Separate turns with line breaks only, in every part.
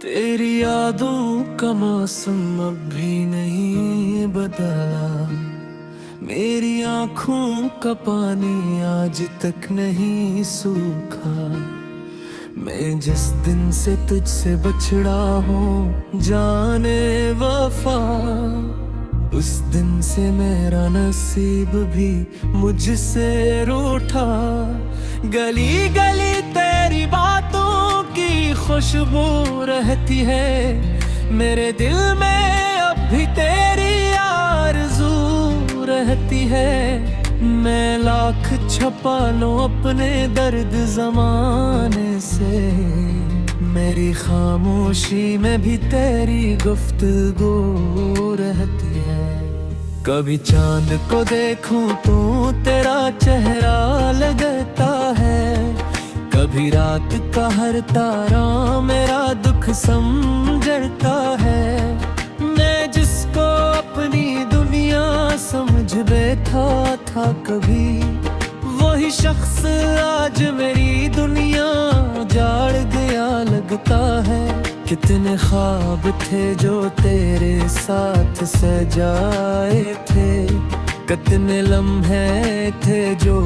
तेरी यादों का मौसम अब भी नहीं बदला। मेरी आँखों का पानी आज तक नहीं सूखा। मैं जिस दिन से तुझसे बछड़ा हूँ जाने वफा, उस दिन से मेरा नसीब भी मुझसे रूठा। गली गली तेरी बातों की खुशबू रहती है, मेरे दिल में अब भी तेरी आरज़ू रहती है। मैं लाख छपा लूं अपने दर्द ज़माने से, मेरी खामोशी में भी तेरी गुफ्तगू रहती है। कभी चांद को देखूं तो तेरा चेहरा लगता है, कभी रात का हर तारा मेरा दुख समझता है। मैं जिसको अपनी दुनिया समझ बैठा था कभी, वही शख्स आज मेरी दुनिया जाड़ गया लगता है। कितने ख्वाब थे जो तेरे साथ सजाए थे, कितने लम्हे थे जो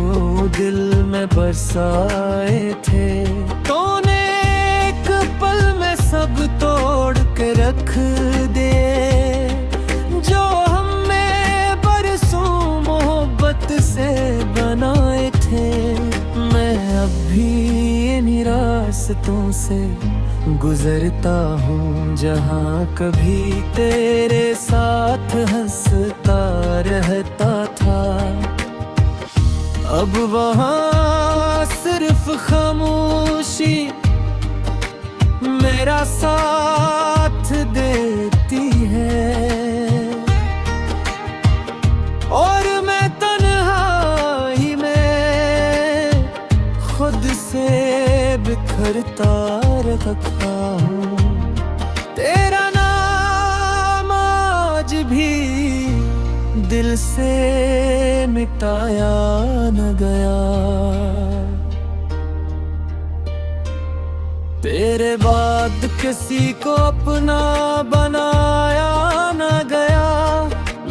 दिल में बरसाए थे। तूने एक पल में सब तोड़ के रख दे, जो हमें बरसों मोहब्बत से बनाए थे। मैं अब भी इन्हीं रास्तों से गुजरता हूँ जहाँ कभी तेरे साथ हंसता रहता था। अब वहाँ सिर्फ खामोशी मेरा साथ देती है, और मैं तन्हाई में खुद से बिखरता रखा हूँ। तेरा नाम आज भी दिल से मिटाया न गया। तेरे बाद किसी को अपना बनाया न गया।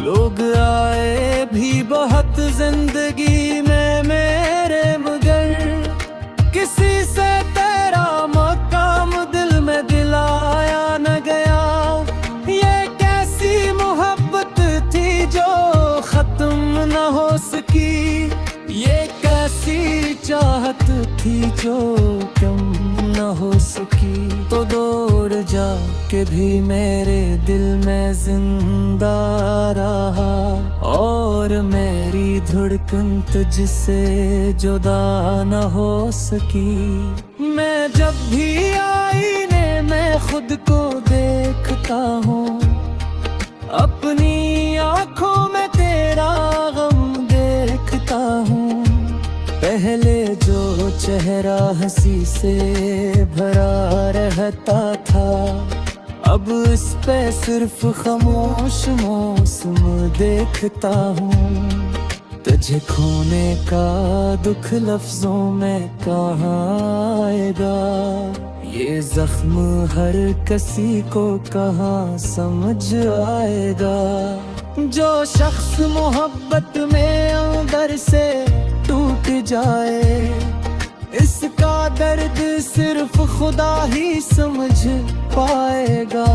लोग आए भी बहुत जिंदगी में मेरे, मगर किसी से तेरा मकाम दिल में दिलाया न गया। ये कैसी मोहब्बत थी जो खत्म न हो सकी, ये कैसी चाहत थी जो कम न हो सकी। तो दौड़ जाके भी मेरे दिल में जिंदा रहा, और मेरी धड़कन तुझसे जुदा न हो सकी। मैं जब भी आईने में खुद को देखता हूँ, अपनी आँखों में तेरा गम देखता हूँ। पहले जो चेहरा हंसी से भरा रहता था, अब इस पे सिर्फ खामोश मौसम देखता हूँ। तुझे खोने का दुख लफ्जों में कहाँ आएगा, ये जख्म हर किसी को कहाँ समझ आएगा। जो शख्स मोहब्बत में अंदर से टूट जाए, इसका दर्द सिर्फ खुदा ही समझ पाएगा।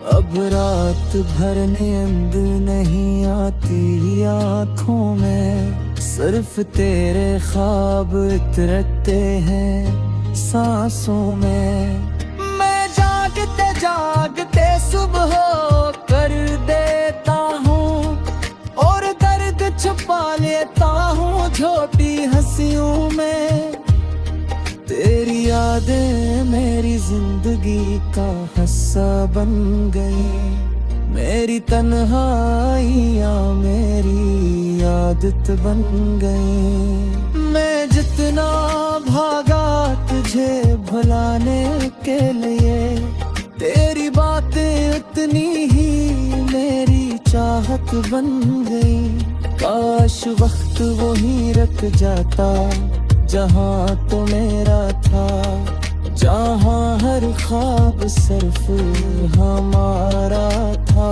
अब रात भर नींद नहीं आती आँखों में, सिर्फ तेरे ख्वाब उतरते हैं सांसों में। मैं जागते जागते सुबह कर देता हूँ, और दर्द छुपा लेता हूँ छोटी हंसियों में। तेरी यादें मेरी जिंदगी का हिस्सा बन गई, मेरी तन्हाइयाँ मेरी आदत बन गई। मैं जितना भागा तुझे भुलाने के लिए, तेरी बातें उतनी ही मेरी चाहत बन गई। काश वक्त वहीं रख जाता जहाँ तो मेरा था, जहाँ हर ख्वाब सिर्फ हमारा था।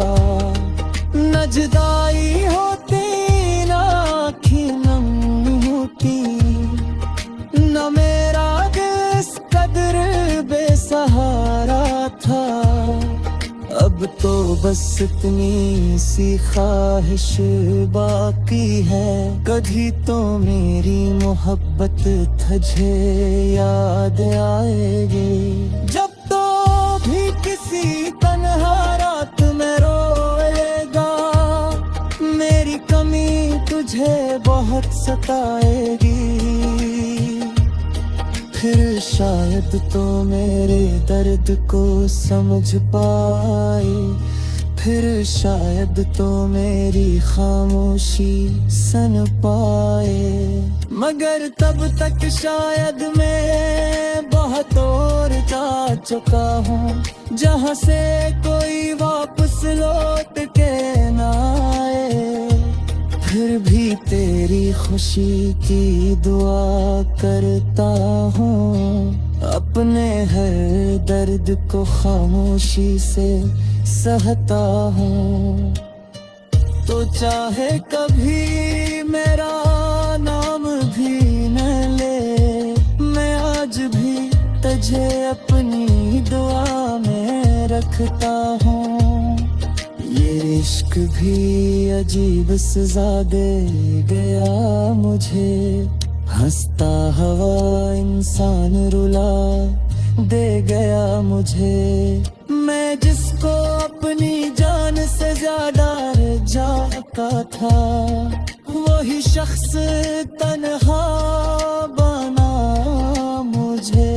न जुदाई होती न आँखें नम होती, न मेरा दिल इस कदर बेसहारा था। अब तो बस इतनी सी ख्वाहिश बाकी है, कभी तो मेरी मोहब्बत तुझे याद आएगी। जब तो भी किसी तन्हा रात में रोएगा, मेरी कमी तुझे बहुत सताएगी। फिर शायद तो मेरे दर्द को समझ पाए, फिर शायद तो मेरी खामोशी सुन पाए। मगर तब तक शायद मैं बहुत और जा चुका हूँ, जहाँ से कोई वापस लौट के ना आए। फिर भी तेरी खुशी की दुआ करता हूँ, अपने हर दर्द को खामोशी से सहता हूँ। तो चाहे कभी मेरा नाम भी न ले, मैं आज भी तुझे अपनी दुआ में रखता हूँ। ये इश्क भी अजीब सजा दे गया मुझे, हंसता हुआ इंसान रुला दे गया मुझे। मैं जिसको अपनी जान से ज्यादा जाता था, वही शख्स तन्हा बना मुझे।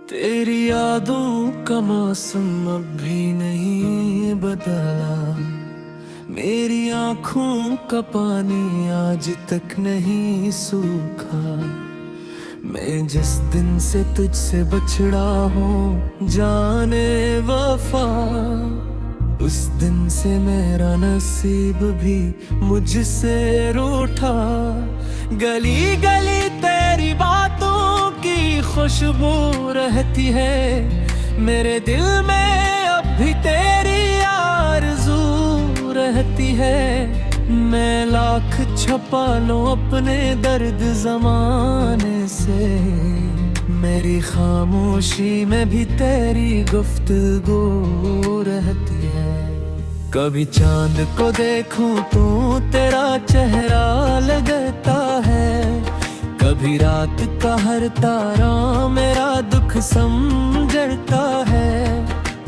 तेरी यादों का मौसम अब भी नहीं बदला, मेरी आँखों का पानी आज तक नहीं सूखा। मैं जिस दिन से तुझसे बछड़ा हूँ जाने वफा, उस दिन से मेरा नसीब भी मुझसे रूठा। गली गली तेरी बातों की खुशबू रहती है, मेरे दिल में अब भी तेरी आरज़ू रहती है। मैं लाख छपा लूं अपने दर्द ज़माने से, मेरी खामोशी में भी तेरी गुफ्तगू रहती है। कभी चांद को देखूं तो तेरा चेहरा लगता है, कभी रात का हर तारा मेरा दुख समझता है।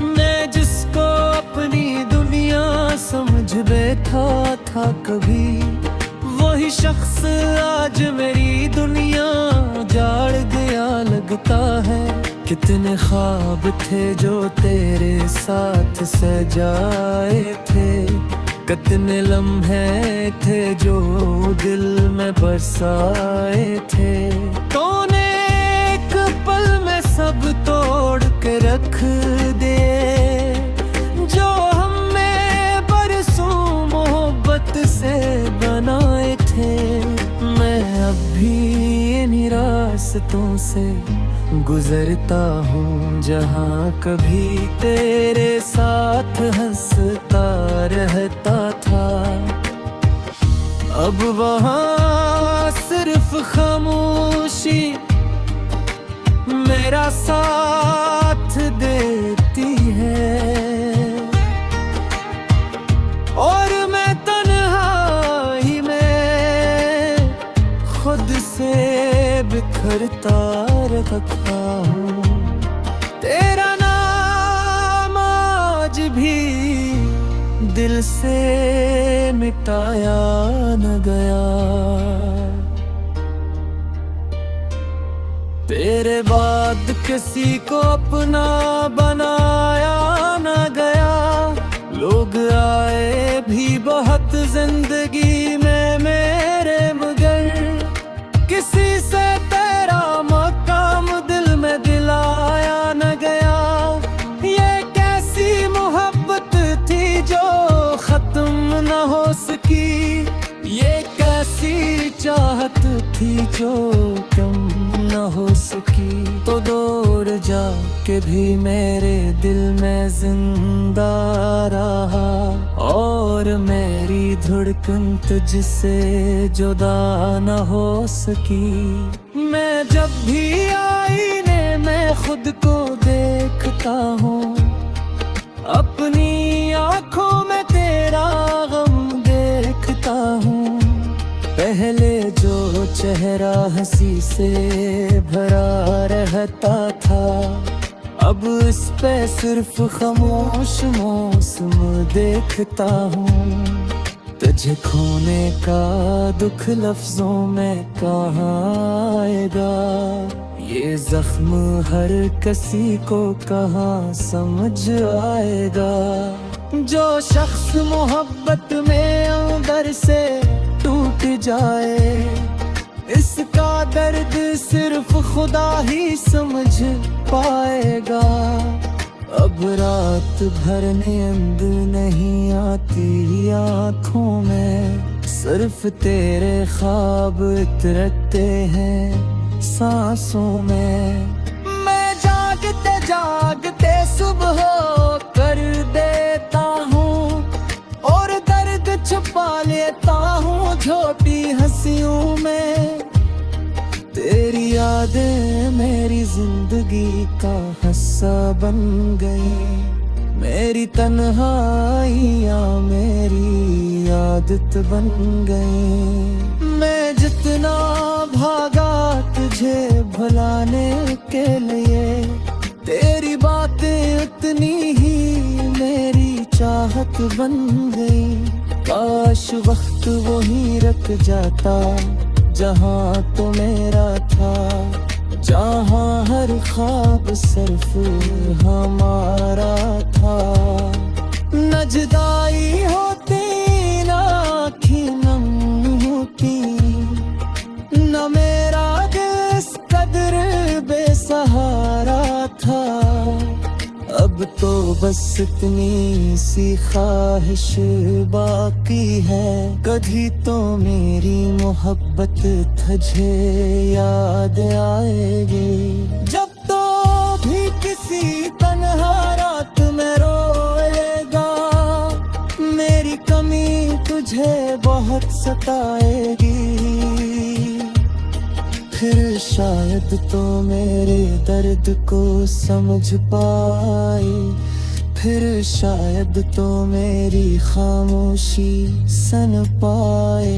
मैं जिसको अपनी दुनिया समझ बैठा था कभी, वही शख्स आज मेरी दुनिया जाड़ गया लगता है। कितने ख्वाब थे जो तेरे साथ सजाए थे, कितने लम्हे थे जो दिल में बरसाए थे। तूने एक पल में सब तोड़ के रख दे, जो हमने बरसों मोहब्बत से बनाए थे। मैं अब भी इन्हीं रास्तों से गुजरता हूँ, जहाँ कभी तेरे साथ हंसता रहता था। अब वहाँ सिर्फ खामोशी मेरा साथ देती है, और मैं तन्हाई में खुद से बिखरता रखा हूँ। तेरा नाम आज भी दिल से मिटाया न गया, तेरे बाद किसी को अपना बनाया न गया। लोग आए भी बहुत जिंदगी में मेरे, मगर किसी से तेरा मकाम दिल में दिलाया न गया। ये कैसी चाहत थी जो कम न हो सकी, तो दूर जाके भी मेरे दिल में जिंदा रहा। और मेरी धड़कन तुझसे जुदा न हो सकी। मैं जब भी आईने में खुद को देखता हूँ, अपनी आँखों में तेरा गम देखता हूँ। पहले जो चेहरा हंसी से भरा रहता था, अब इस पे सिर्फ खामोश मौसम देखता हूँ। तुझे खोने का दुख लफ्जों में कहाँ आएगा, ये जख्म हर किसी को कहाँ समझ आएगा। जो शख्स मोहब्बत में अंदर से टूट जाए, इसका दर्द सिर्फ खुदा ही समझ पाएगा। अब रात भर नींद नहीं आती आँखों में, सिर्फ तेरे ख्वाब उतरते हैं सांसों में। मैं जागते जागते सुबह कर देता हूँ, और दर्द छुपा लेता हूँ छोटी हंसियों में। तेरी यादें मेरी जिंदगी का हिस्सा बन गई, मेरी तन्हाइयाँ मेरी आदत बन गई। मैं जितना भागा तुझे भुलाने के लिए, तेरी बातें उतनी ही मेरी चाहत बन गई। काश वक्त वहीं रख जाता जहाँ तो मेरा था, जहाँ हर ख्वाब सिर्फ हमारा था। न जुदाई होती न आँखें नम होती, न मेरा दिल इस कदर बेसहारा था। अब तो बस इतनी सी ख्वाहिश बाकी है, कभी तो मेरी मोहब्बत तुझे याद आएगी। जब तो भी किसी तन्हा रात में रोएगा, मेरी कमी तुझे बहुत सताएगी। फिर शायद तो मेरे दर्द को समझ पाए, फिर शायद तो मेरी खामोशी सुन पाए।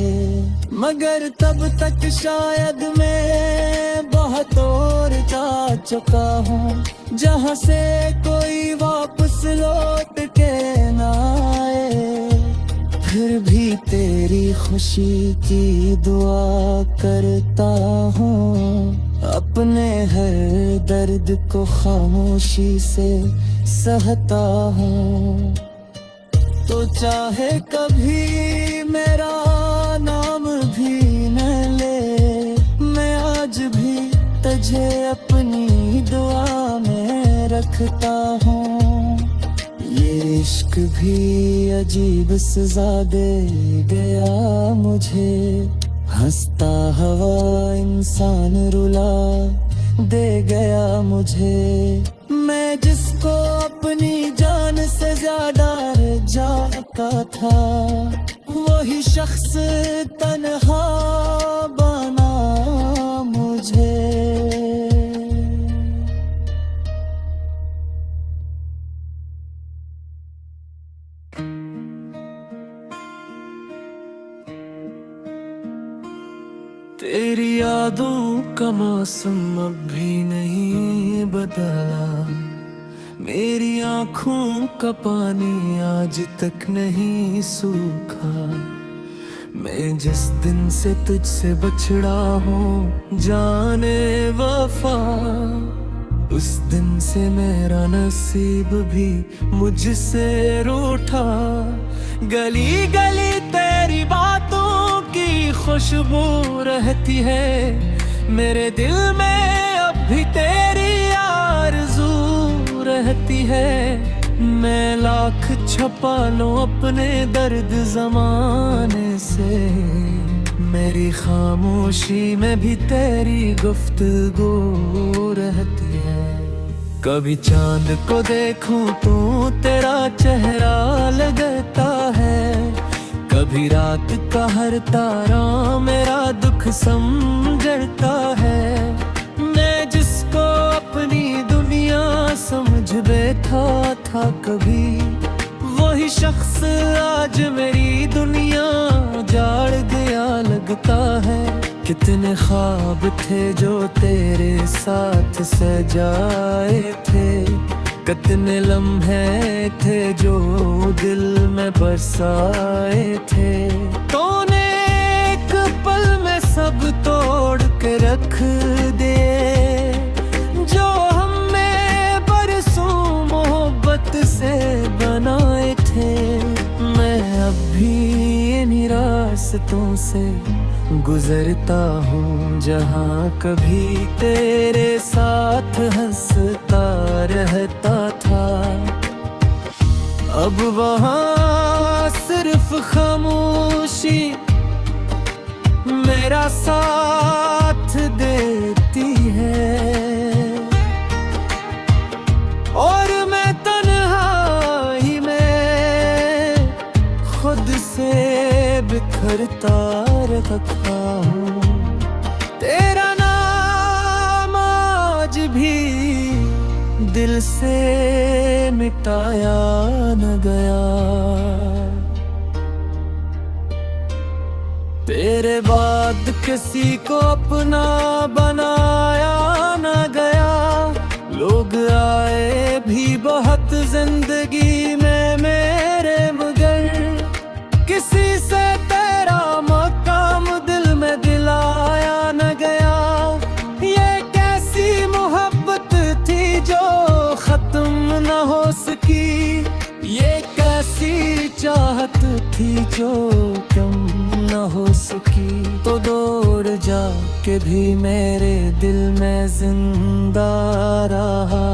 मगर तब तक शायद मैं बहुत और जा चुका हूँ, जहाँ से कोई वापस लौट के ना आए। फिर भी तेरी खुशी की दुआ करता हूँ, अपने हर दर्द को खामोशी से सहता हूँ। तो चाहे कभी मेरा नाम भी न ले, मैं आज भी तुझे अपनी दुआ में रखता हूँ। ये इश्क भी अजीब सजा दे गया मुझे, हंसता हवा इंसान रुला दे गया मुझे। मैं जिसको अपनी जान से ज्यादा जाता था, वही शख्स तन्हा बना मुझे। तेरी यादों का मौसम अब भी नहीं बदला, मेरी आँखों का पानी आज तक नहीं सूखा। मैं जिस दिन से तुझसे बछड़ा हूँ जाने वफा, उस दिन से मेरा नसीब भी मुझसे रूठा। गली गली तेरी बातों की खुशबू रहती है, मेरे दिल में अब भी तेरी आरज़ू रहती है। मैं लाख छपा लूं अपने दर्द ज़माने से, मेरी खामोशी में भी तेरी गुफ्तगू रहती है। कभी चांद को देखूं तो तेरा चेहरा लगता है, कभी रात का हर तारा मेरा दुख समझता है। मैं जिसको अपनी दुनिया समझ बैठा था कभी, वही शख्स आज मेरी दुनिया जाड़ गया लगता है। कितने ख्वाब थे जो तेरे साथ सजाए थे, कितने लम्हे थे जो दिल में बरसाए थे। तूने एक पल में सब तोड़ के रख दे, जो हमने बरसों मोहब्बत से बनाए थे। मैं अब भी इन्हीं रास्तों से गुजरता हूँ, जहाँ कभी तेरे साथ हंसता रहता था। अब वहाँ सिर्फ खामोशी मेरा साथ देती है, और मैं तन्हाई में खुद से बिखरता रखा हूँ। तेरा नाम आज भी दिल से मिटाया न गया। तेरे बाद किसी को अपना बनाया न गया। लोग आए भी बहुत जिंदगी में मेरे, मगर किसी से तेरा मकाम दिल में दिलाया न गया। ये कैसी मोहब्बत थी जो खत्म न हो सकी, ये कैसी चाहत थी जो कम न हो सकी। तो दौड़ जा के भी मेरे दिल में जिंदा रहा,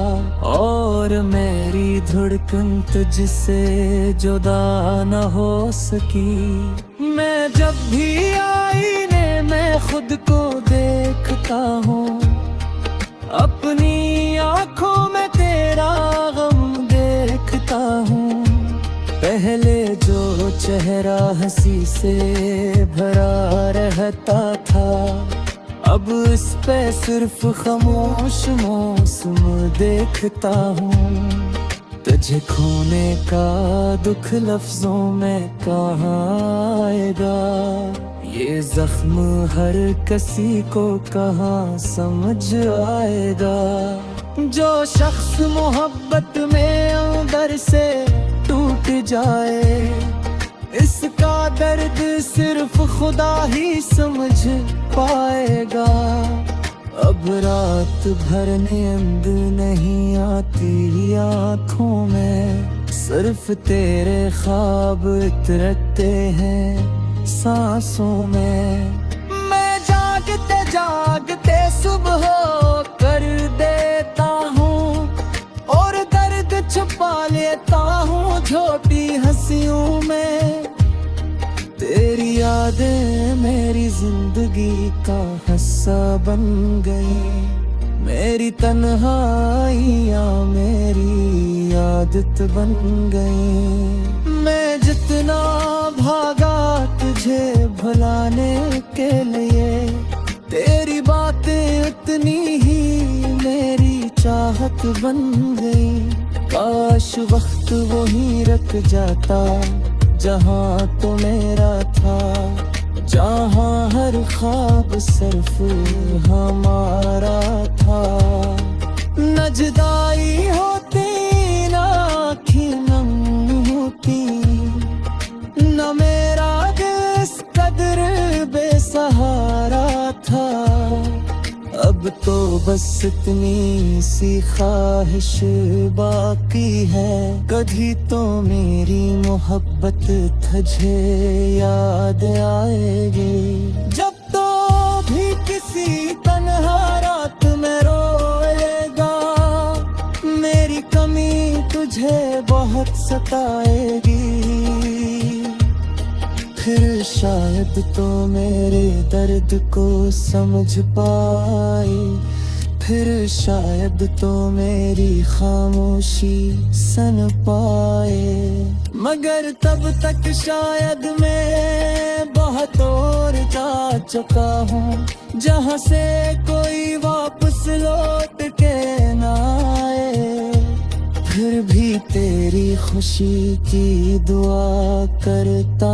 और मेरी धड़कन तुझसे जुदा न हो सकी। मैं जब भी आईने में खुद को देखता हूँ, अपनी आँखों में तेरा गम देखता हूँ। पहले जो चेहरा हंसी से भरा रहता था, अब इस पे सिर्फ खामोश मौसम देखता हूँ। तुझे खोने का दुख लफ्जों में कहाँ आएगा, ये जख्म हर किसी को कहाँ समझ आएगा। जो शख्स मोहब्बत में अंदर से टूट जाए, इसका दर्द सिर्फ खुदा ही समझ पाएगा। अब रात भर नींद नहीं आती आँखों में, सिर्फ तेरे ख्वाब उतरते हैं सांसों में। मैं जागते जागते सुबह कर देता हूँ, और दर्द छुपा लेता हूँ छोटी हंसियों में। तेरी यादें मेरी जिंदगी का हिस्सा बन गई, मेरी तन्हाइयाँ मेरी आदत बन गई। मैं जितना भागा तुझे भुलाने के लिए, तेरी बातें उतनी ही मेरी चाहत बन गई। काश वक्त वहीं रख जाता जहाँ तो मेरा था, जहाँ हर ख्वाब सिर्फ हमारा था। न जुदाई होती न आँखें नम होती, न मेरा दिल इस कदर बेसहारा था। अब तो बस इतनी सी ख्वाहिश बाकी है, कभी तो मेरी मोहब्बत तुझे याद आएगी। जब तो भी किसी तन्हा रात में रोएगा, मेरी कमी तुझे बहुत सताएगी। फिर शायद तो मेरे दर्द को समझ पाए, फिर शायद तो मेरी खामोशी सुन पाए। मगर तब तक शायद मैं बहुत और जा चुका हूँ, जहाँ से कोई वापस लौट के ना आए। फिर भी तेरी खुशी की दुआ करता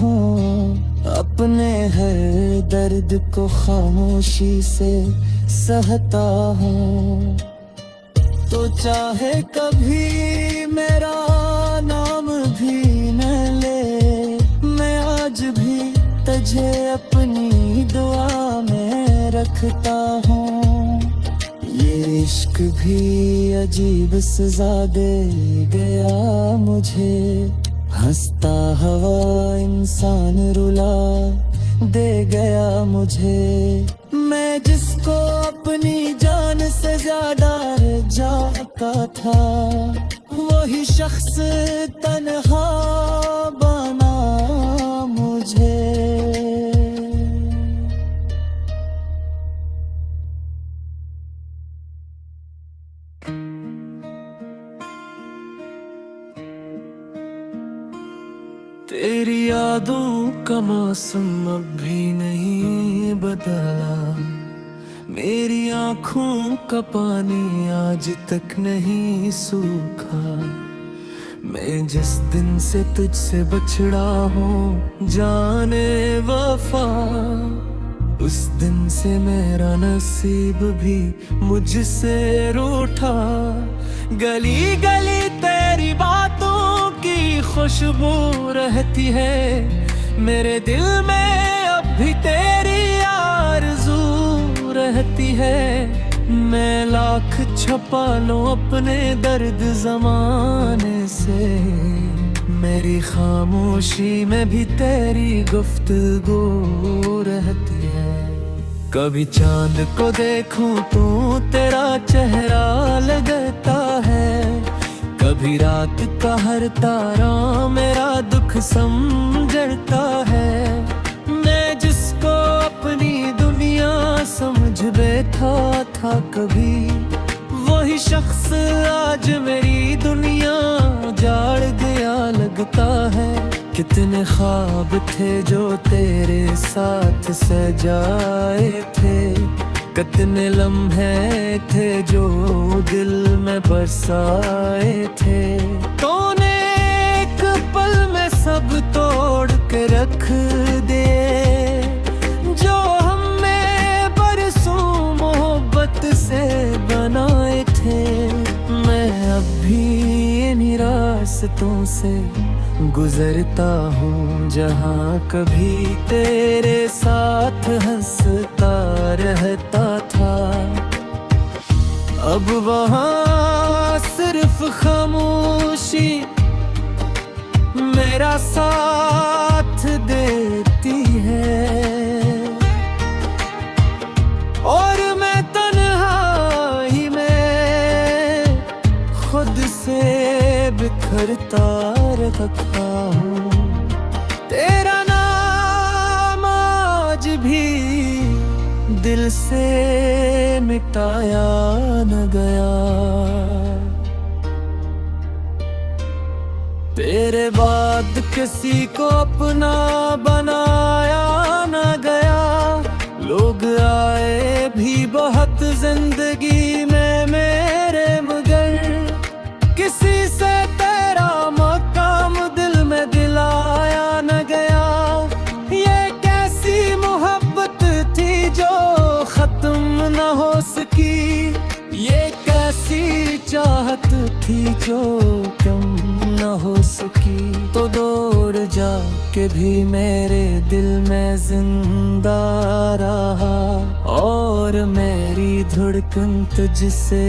हूँ, अपने हर दर्द को खामोशी से सहता हूँ। तो चाहे कभी मेरा नाम भी न ले, मैं आज भी तुझे अपनी दुआ में रखता हूँ। ये इश्क भी अजीब सजा दे गया मुझे, हंसता हुआ इंसान रुला दे गया मुझे। मैं जिसको अपनी जान से ज्यादा जाता था, वही शख्स तन्हा बना मुझे। तेरी यादों का मौसम अब भी नहीं बदला, मेरी आँखों का पानी आज तक नहीं सूखा। मैं जिस दिन से तुझसे बछड़ा हूँ जाने वफा, उस दिन से मेरा नसीब भी मुझसे रूठा। गली गली तेरी बातों की खुशबू रहती है, मेरे दिल में अब भी तेरी आरज़ू रहती है। मैं लाख छुपा लूं अपने दर्द ज़माने से, मेरी खामोशी में भी तेरी गुफ्तगू रहती है। कभी चांद को देखूं तो तेरा चेहरा लगता है, कभी रात का हर तारा मेरा दुख समझता है। मैं जिसको अपनी दुनिया समझ बैठा था कभी, वही शख्स आज मेरी दुनिया जाड़ गया लगता है। कितने ख्वाब थे जो तेरे साथ सजाए थे, कितने लम्हे थे जो दिल में बरसाए थे। तूने एक पल में सब तोड़ के रख दे, जो हमें बरसों मोहब्बत से बनाए थे। मैं अब भी इन्हीं रास्तों से गुजरता हूँ, जहाँ कभी तेरे साथ हंसता रहता था। अब वहाँ सिर्फ खामोशी मेरा साथ देती है, और मैं तन्हाई में खुद से बिखरता रखा हूँ। तेरा नाम आज भी दिल से मिटाया न गया, तेरे बाद किसी को अपना बनाया न गया। लोग आए भी बहुत जिंदगी में मेरे, मगर किसी से तेरा मकाम दिल में दिलाया न गया। ये कैसी मोहब्बत थी जो खत्म न हो सकी, ये कैसी चाहत थी जो कम न हो सकी। तो दूर जाके भी मेरे दिल में जिंदा रहा, और मेरी धड़कन तुझसे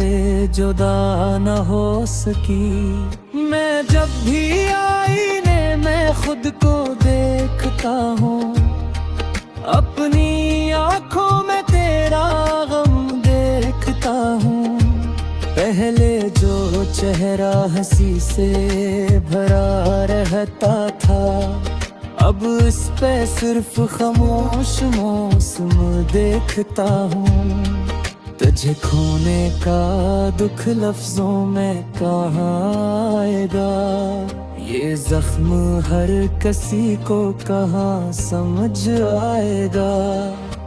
जुदा न हो सकी। मैं जब भी आईने में खुद को देखता हूँ, अपनी आँखों में तेरा गम देखता हूँ। पहले जो चेहरा हंसी से भरा रहता था, अब इस पे सिर्फ खामोश मौसम देखता हूँ। तुझे खोने का दुख लफ्जों में कहाँ आएगा, ये जख्म हर किसी को कहाँ समझ आएगा।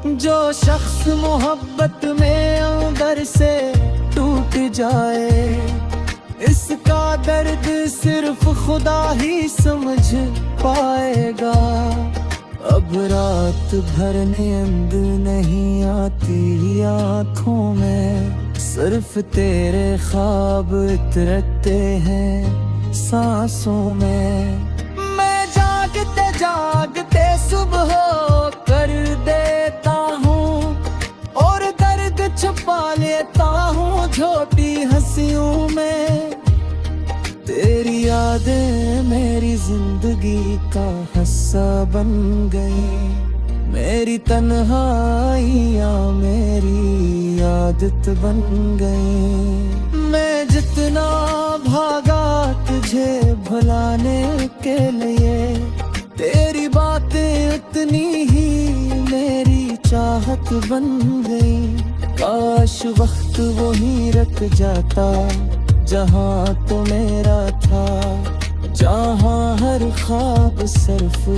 जो शख्स मोहब्बत में अंदर से टूट जाए, इसका दर्द सिर्फ खुदा ही समझ पाएगा। अब रात भर नींद नहीं आती आँखों में, सिर्फ तेरे ख्वाब उतरते हैं सांसों में। मैं जागते जागते सुबह कर देता हूँ, और दर्द छुपा लेता हूँ छोटी हंसियों में। तेरी यादें मेरी जिंदगी का हिस्सा बन गई, मेरी तन्हाइयाँ मेरी आदत बन गई। मैं जितना भागा तुझे भुलाने के लिए, तेरी बातें उतनी ही मेरी चाहत बन गई। काश वक्त वहीं रख जाता जहाँ तो मेरा था, जहाँ हर ख्वाब सिर्फ